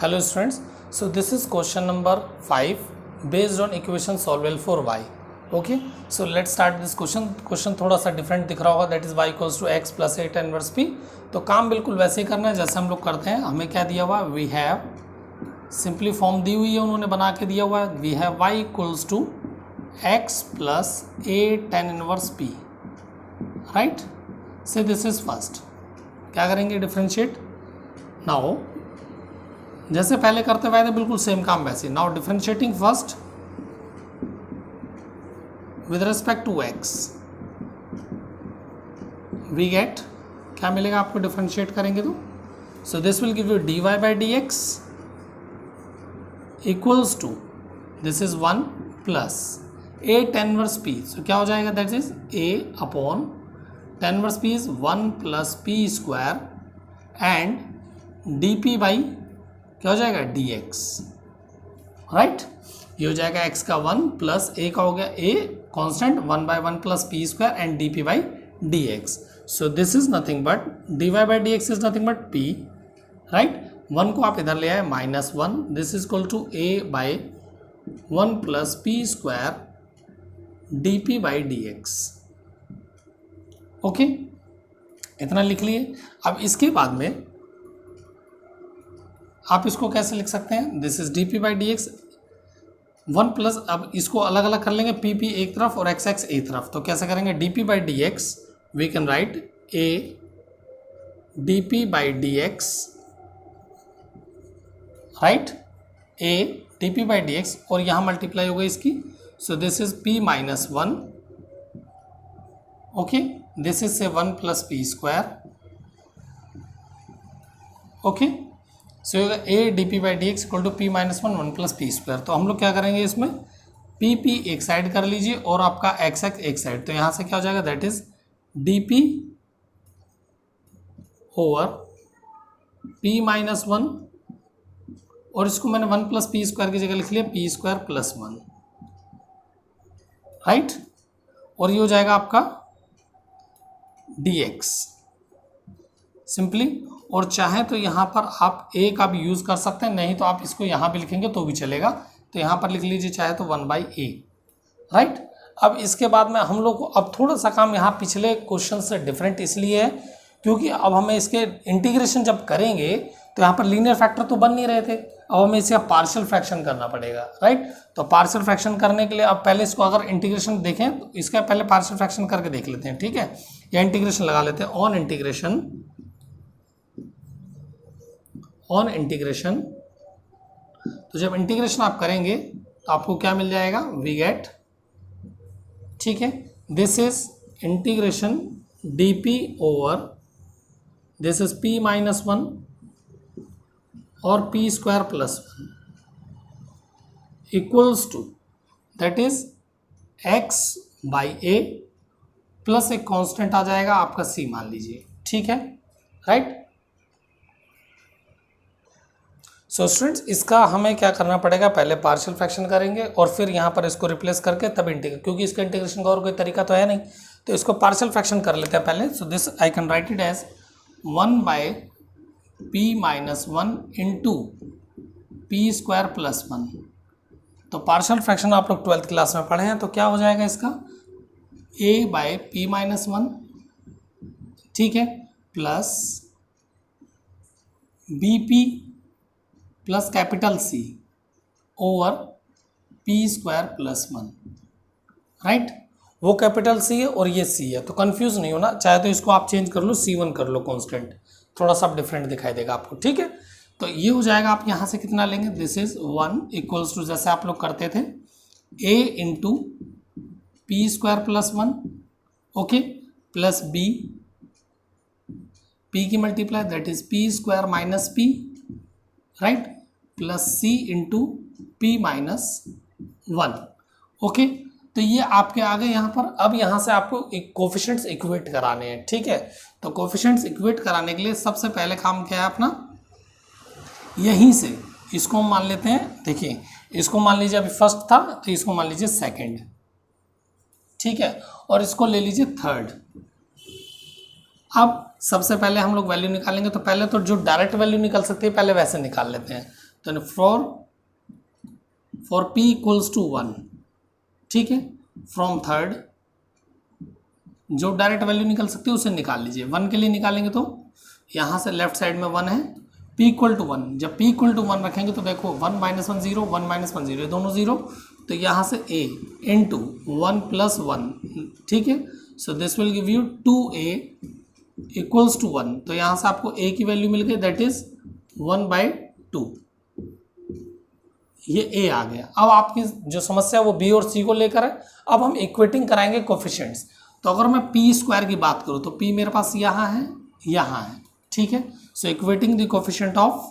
Hello students, so this is question number 5 based on equation solvable for y. Okay, so let's start this question थोड़ा सा different दिख रहा होगा, that is y equals to x plus a tan inverse p। तो काम बिल्कुल वैसे ही करना है जैसे हम लोग करते हैं। हमें क्या दिया हुआ, वी हैव सिंपली फॉर्म दी हुई है, उन्होंने बना के दिया हुआ है, we have y equals to x plus a tan inverse p, right. So this is first, क्या करेंगे, डिफरेंशिएट। नाउ जैसे पहले करते हुए थे बिल्कुल सेम काम वैसे। Now differentiating first with respect to x, we get, क्या मिलेगा आपको डिफरेंशिएट करेंगे तो, so this will give you dy by d x equals to, this is 1 plus a tan inverse p। So क्या हो जाएगा, that is a upon tan inverse p is 1 plus p square and dp by क्या हो जाएगा dx, right. ये हो जाएगा x का 1 प्लस a का हो गया a constant 1 by 1 plus p square and dp by dx। So this is nothing but dy by dx is nothing but p, right. 1 को आप इधर ले आए -1, this is equal to a by 1 plus p square dp by dx। Okay, इतना लिख लिए। अब इसके बाद में आप इसको कैसे लिख सकते हैं, this is D p by d x 1 plus, अब इसको अलग अलग कर लेंगे, पी पी एक तरफ और एक्स एक्स एक तरफ। तो कैसे करेंगे, d p by d x we can write a d p by d x, right, a d p by d x, और यहाँ मल्टीप्लाई हो गई इसकी। So this is p minus 1, okay, this is से 1 plus p square, okay. So a d p by d x equal to p minus 1 plus p square. तो हम लोग क्या करेंगे, इसमें पी पी एक साइड कर लीजिए और आपका एक्स एक्स एक साइड। तो यहाँ से क्या हो जाएगा, that is D P over P minus 1, और इसको मैंने 1 प्लस पी स्क्वायर की जगह लिख लिया पी स्क्वायर प्लस 1, राइट। और ये हो जाएगा आपका डी एक्स सिंपली। और चाहे तो यहाँ पर आप ए का भी यूज़ कर सकते हैं, नहीं तो आप इसको यहाँ भी लिखेंगे तो भी चलेगा। तो यहाँ पर लिख लीजिए चाहे तो 1 बाई ए, राइट। अब इसके बाद में हम लोग को अब थोड़ा सा काम यहाँ पिछले क्वेश्चन से डिफरेंट इसलिए है क्योंकि अब हमें इसके इंटीग्रेशन जब करेंगे तो यहाँ पर लीनियर फैक्टर तो बन नहीं रहे थे, अब हमें इसे पार्शियल फ्रैक्शन करना पड़ेगा, राइट। तो पार्शियल फ्रैक्शन करने के लिए अब पहले इसको अगर इंटीग्रेशन देखें तो इसका पहले पार्शियल फ्रैक्शन करके देख लेते हैं, ठीक है। या इंटीग्रेशन लगा लेते हैं, ऑन इंटीग्रेशन। तो जब इंटीग्रेशन आप करेंगे तो आपको क्या मिल जाएगा, वी गेट, ठीक है, this is integration D P over, this is p minus 1 और p square plus 1 equals to, that is x by A plus एक कांस्टेंट आ जाएगा आपका c मान लीजिए, ठीक है, राइट। सो स्टूडेंट्स, इसका हमें क्या करना पड़ेगा, पहले पार्शियल फ्रैक्शन करेंगे और फिर यहाँ पर इसको रिप्लेस करके तब इंटीग्रेट, क्योंकि इसका इंटीग्रेशन का और कोई तरीका तो है नहीं। तो इसको पार्शियल फ्रैक्शन कर लेते हैं पहले। So this I can write it as 1 by P minus 1 into P square plus 1। तो पार्शियल फ्रैक्शन आप लोग 12th क्लास में पढ़े हैं, तो क्या हो जाएगा इसका, ए बाई पी माइनस 1, ठीक है, plus B P plus capital C over P square plus 1, right. वो कैपिटल सी है और ये सी है, तो कंफ्यूज नहीं होना, चाहे तो इसको आप चेंज कर लो, C1 कर लो कांस्टेंट, थोड़ा सा डिफरेंट दिखाई देगा आपको, ठीक है। तो ये हो जाएगा, आप यहाँ से कितना लेंगे, दिस इज 1 इक्वल्स टू, जैसे आप लोग करते थे, a into P square plus 1, okay, plus b, p की multiply that is P square minus p, right, plus c into P minus 1, okay. तो ये आपके आ गए यहाँ पर। अब यहाँ से आपको एक कोफिशिएंट्स इक्वेट कराने हैं, ठीक है। तो कोफिशिएंट्स इक्वेट कराने के लिए सबसे पहले काम क्या है अपना, यहीं से इसको हम मान लेते हैं, देखिए इसको मान लीजिए अभी फर्स्ट था तो इसको मान लीजिए सेकंड, ठीक है, और इसको ले लीजिए थर्ड। अब सबसे पहले हम लोग वैल्यू निकालेंगे, तो पहले तो जो डायरेक्ट वैल्यू निकल सकती है पहले वैसे निकाल लेते हैं। तो फॉर p इक्वल्स टू 1, ठीक है, फ्रॉम थर्ड जो डायरेक्ट वैल्यू निकल सकती है उसे निकाल लीजिए। 1 के लिए निकालेंगे तो यहाँ से लेफ्ट साइड में 1 है, p इक्वल टू 1, जब p इक्वल टू 1 रखेंगे तो देखो 1 माइनस 1 0, 1 माइनस 1 0, दोनों 0, तो यहाँ से a इंटू 1 प्लस 1, ठीक है। So this will give you 2a equals to 1, तो यहाँ से आपको a की वैल्यू मिल गई, दैट इज 1/2, ये a आ गया। अब आपकी जो समस्या है वो b और c को लेकर है। अब हम इक्वेटिंग कराएंगे कोफिशिएंट्स। तो अगर मैं p स्क्वायर की बात करूँ तो p मेरे पास यहाँ है, यहाँ है, ठीक है। So equating the coefficient of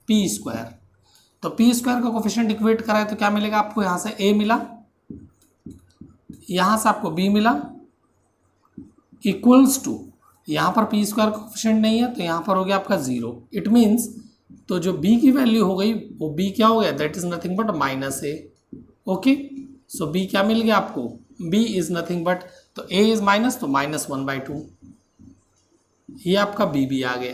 p square, तो p स्क्वायर का कोफिशिएंट इक्वेट कराए तो क्या मिलेगा आपको, यहाँ से a मिला, यहाँ से आपको b मिला, इक्वल्स टू, यहाँ पर p स्क्वायर का कोफिशिएंट नहीं है तो यहाँ पर हो गया आपका 0। इट मीन्स तो जो b की वैल्यू हो गई वो b क्या हो गया, that is nothing but -a। Okay, so b क्या मिल गया आपको, b इज नथिंग बट, तो a इज माइनस, तो -1/2, ये आपका b आ गया,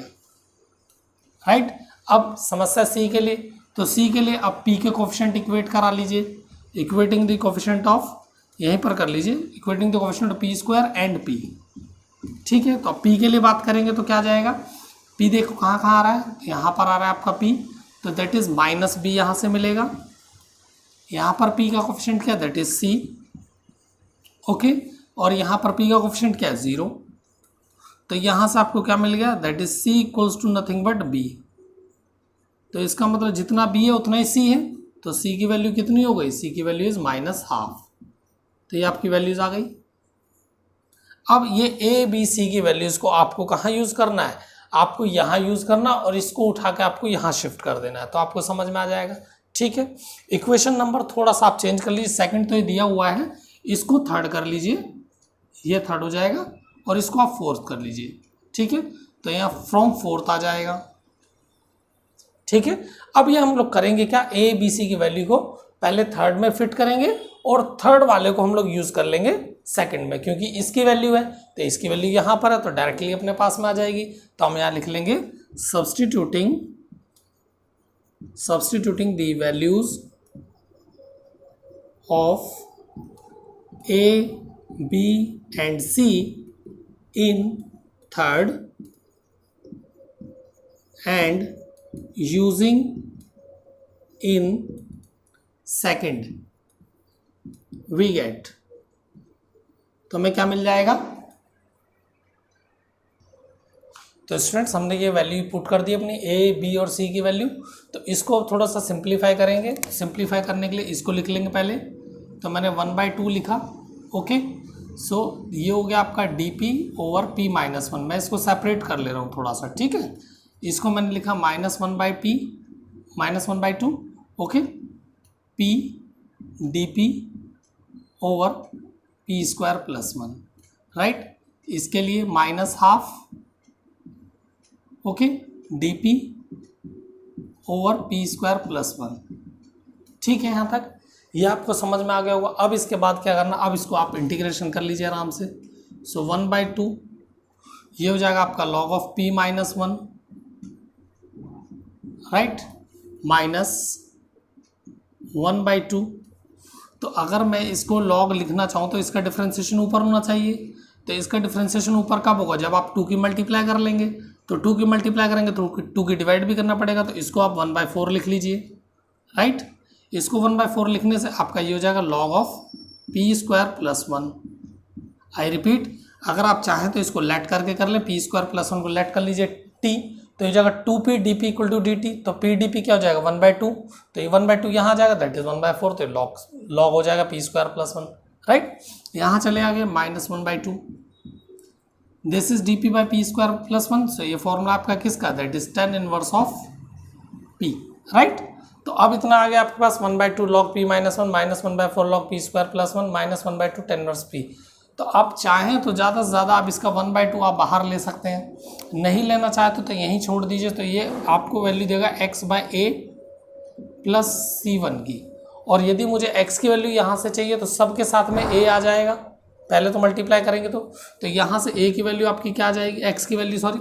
राइट। अब समस्या c के लिए, तो c के लिए अब p के कोफिशिएंट इक्वेट करा लीजिए, इक्वेटिंग द कोफिशिएंट ऑफ, यहीं पर कर लीजिए, equating the coefficient of p square and p, ठीक है। तो p के लिए बात करेंगे तो क्या आ जाएगा, p देखो कहाँ आ रहा है, यहाँ पर आ रहा है आपका p, तो दैट इज -b यहाँ से मिलेगा, यहाँ पर p का कोफिशिएंट क्या, दैट इज c, ओके, और यहाँ पर p का कोफिशिएंट क्या है 0, तो यहाँ से आपको क्या मिल गया, that is c equals to nothing but b। तो इसका मतलब जितना b है उतना ही c है, तो c की वैल्यू कितनी हो गई, c की वैल्यू इज -12, तो ये आपकी वैल्यूज आ गई। अब ये a b c की वैल्यूज को आपको कहाँ यूज करना है, आपको यहाँ यूज करना और इसको उठा के आपको यहाँ शिफ्ट कर देना है, तो आपको समझ में आ जाएगा, ठीक है। इक्वेशन नंबर थोड़ा सा आप चेंज कर लीजिए, सेकंड तो ये दिया हुआ है, इसको थर्ड कर लीजिए, ये थर्ड हो जाएगा, और इसको आप फोर्थ कर लीजिए, ठीक है। तो यहाँ फ्रॉम फोर्थ आ जाएगा, ठीक है। अब ये हम लोग करेंगे क्या, a b c की वैल्यू को पहले थर्ड में फिट करेंगे और थर्ड वाले को हम लोग यूज कर लेंगे सेकंड में, क्योंकि इसकी वैल्यू है तो इसकी वैल्यू यहाँ पर है तो डायरेक्टली अपने पास में आ जाएगी। तो हम यहाँ लिख लेंगे substituting the values of a b and c in third and using in second we get, तो हमें क्या मिल जाएगा, तो स्टूडेंट्स हमने ये वैल्यू पुट कर दी अपनी a b और c की वैल्यू। तो इसको थोड़ा सा सिंप्लीफाई करेंगे, सिंप्लीफाई करने के लिए इसको लिख लेंगे पहले, तो मैंने 1/2 लिखा, ओके। सो ये हो गया आपका dp ओवर p -1, मैं इसको सेपरेट कर ले रहा हूँ थोड़ा सा, ठीक है। इसको मैंने लिखा -1/p -1/2, okay, p dp over p square +1, right. इसके लिए -12, okay, dp over p square +1, ठीक है। यहाँ तक ये आपको समझ में आ गया होगा। अब इसके बाद क्या करना, अब इसको आप इंटीग्रेशन कर लीजिए आराम से। सो 1/2 ये हो जाएगा आपका log ऑफ p -1, राइट, -1/2। तो अगर मैं इसको log लिखना चाहूँ तो इसका डिफ्रेंसिएशन ऊपर होना चाहिए, तो इसका डिफ्रेंसिएशन ऊपर कब होगा, जब आप 2 की मल्टीप्लाई कर लेंगे, तो 2 की मल्टीप्लाई करेंगे तो 2 की डिवाइड भी करना पड़ेगा, तो इसको आप 1/4 लिख लीजिए, राइट। इसको 1/4 लिखने से आपका ये हो जाएगा log of p square +1। I repeat, अगर आप चाहें तो इसको लेट करके कर लें, p स्क्वायर +1 को लेट कर लीजिए t, तो ये जाएगा 2p dp equal to dt, तो p dp क्या हो जाएगा 1/2, तो ये 1/2 यहाँ आ जाएगा, दैट इज 1/4, तो log हो जाएगा p स्क्वायर +1, राइट। यहाँ चले आगे -1/2, this is dp by p square +1, सो ये फॉर्मूला आपका किसका, that is tan inverse of p, right. तो अब इतना आ गया आपके पास 1/2 log p -1 -1/4 log p square +1 -1/2 tan inverse p। तो आप चाहें तो ज़्यादा से ज़्यादा आप इसका 1/2 आप बाहर ले सकते हैं, नहीं लेना चाहते तो यहीं छोड़ दीजिए, तो ये आपको वैल्यू देगा x/a + c1 की। और यदि मुझे x की वैल्यू यहाँ से चाहिए तो सब के साथ में a आ जाएगा, पहले तो मल्टीप्लाई करेंगे तो यहाँ से a की वैल्यू आपकी क्या आ जाएगी, x की वैल्यू सॉरी,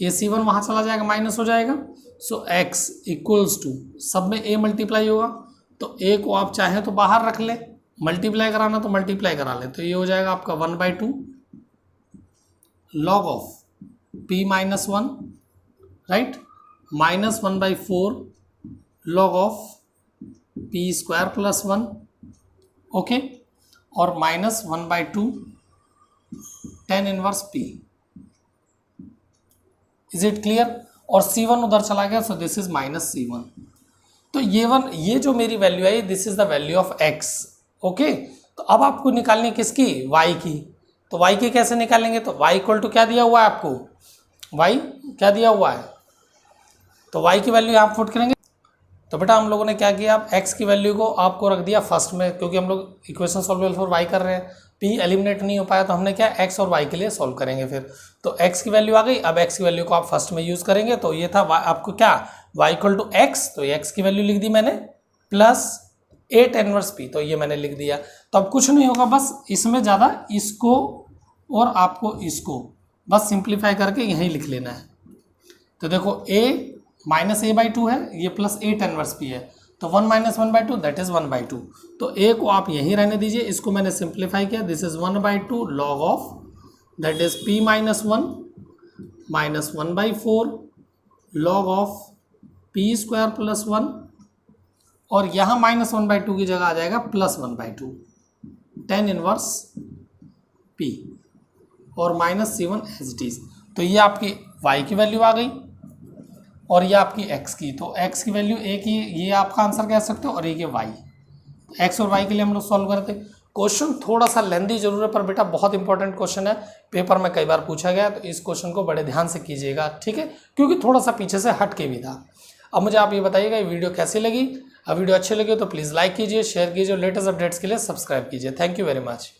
ये c1 वहाँ चला जाएगा, माइनस हो जाएगा। सो x इक्वल्स टू, सब में a मल्टीप्लाई होगा तो a को आप चाहें तो बाहर रख लें, मल्टीप्लाई कराना तो मल्टीप्लाई करा लें, तो ये हो जाएगा आपका 1/2 log of p minus 1, right, minus 1/4 log of p square plus 1, okay, और minus 1/2 tan inverse p। Is it clear? और c1 उधर चला गया, सो दिस इज माइनस c1। तो ये जो मेरी वैल्यू है, this is the value of x, okay. तो अब आपको निकालनी है किसकी, y की। तो y की कैसे निकालेंगे, तो y इक्वल टू क्या दिया हुआ है आपको, y क्या दिया हुआ है, तो y की वैल्यू आप पुट करेंगे। तो बेटा हम लोगों ने क्या किया, आप x की वैल्यू को आपको रख दिया फर्स्ट में, क्योंकि हम लोग इक्वेशन सॉल्व फॉर y कर रहे हैं, p एलिमिनेट नहीं हो पाया तो हमने क्या x और y के लिए सॉल्व करेंगे फिर। तो x की वैल्यू आ गई, अब x की वैल्यू को आप फर्स्ट में यूज़ करेंगे, तो ये था आपको क्या, y इक्वल टू x, तो x की वैल्यू लिख दी मैंने, प्लस 8 इनवर्स p, तो ये मैंने लिख दिया। तो अब कुछ नहीं होगा, बस इसमें ज़्यादा इसको और आपको इसको बस सिंप्लीफाई करके यहीं लिख लेना है। तो देखो a माइनस a/2 है, ये प्लस 8 इनवर्स p है, तो 1 माइनस 1/2 दैट इज 1/2। तो a को आप यहीं रहने दीजिए, इसको मैंने सिंप्लीफाई किया, this is 1/2 log of that is p minus 1 minus 1/4 log of p square plus 1, और यहाँ माइनस 1/2 की जगह आ जाएगा प्लस 1/2 tan इनवर्स p, और minus c1 as it is. तो ये आपकी y की वैल्यू आ गई और ये आपकी x की, तो x की वैल्यू a की, ये आपका आंसर कह सकते हो, और ये y, x और y के लिए हम लोग सॉल्व करते। क्वेश्चन थोड़ा सा लेंदी जरूर है, पर बेटा बहुत इंपॉर्टेंट क्वेश्चन है, पेपर में कई बार पूछा गया, तो इस क्वेश्चन को बड़े ध्यान से कीजिएगा, ठीक है, क्योंकि थोड़ा सा पीछे से हट के भी था। अब मुझे आप ये बताइएगा ये वीडियो कैसी लगी। अब वीडियो अच्छी लगी तो प्लीज़ लाइक कीजिए, शेयर कीजिए, लेटेस्ट अपडेट्स के लिए सब्सक्राइब कीजिए। Thank you very much.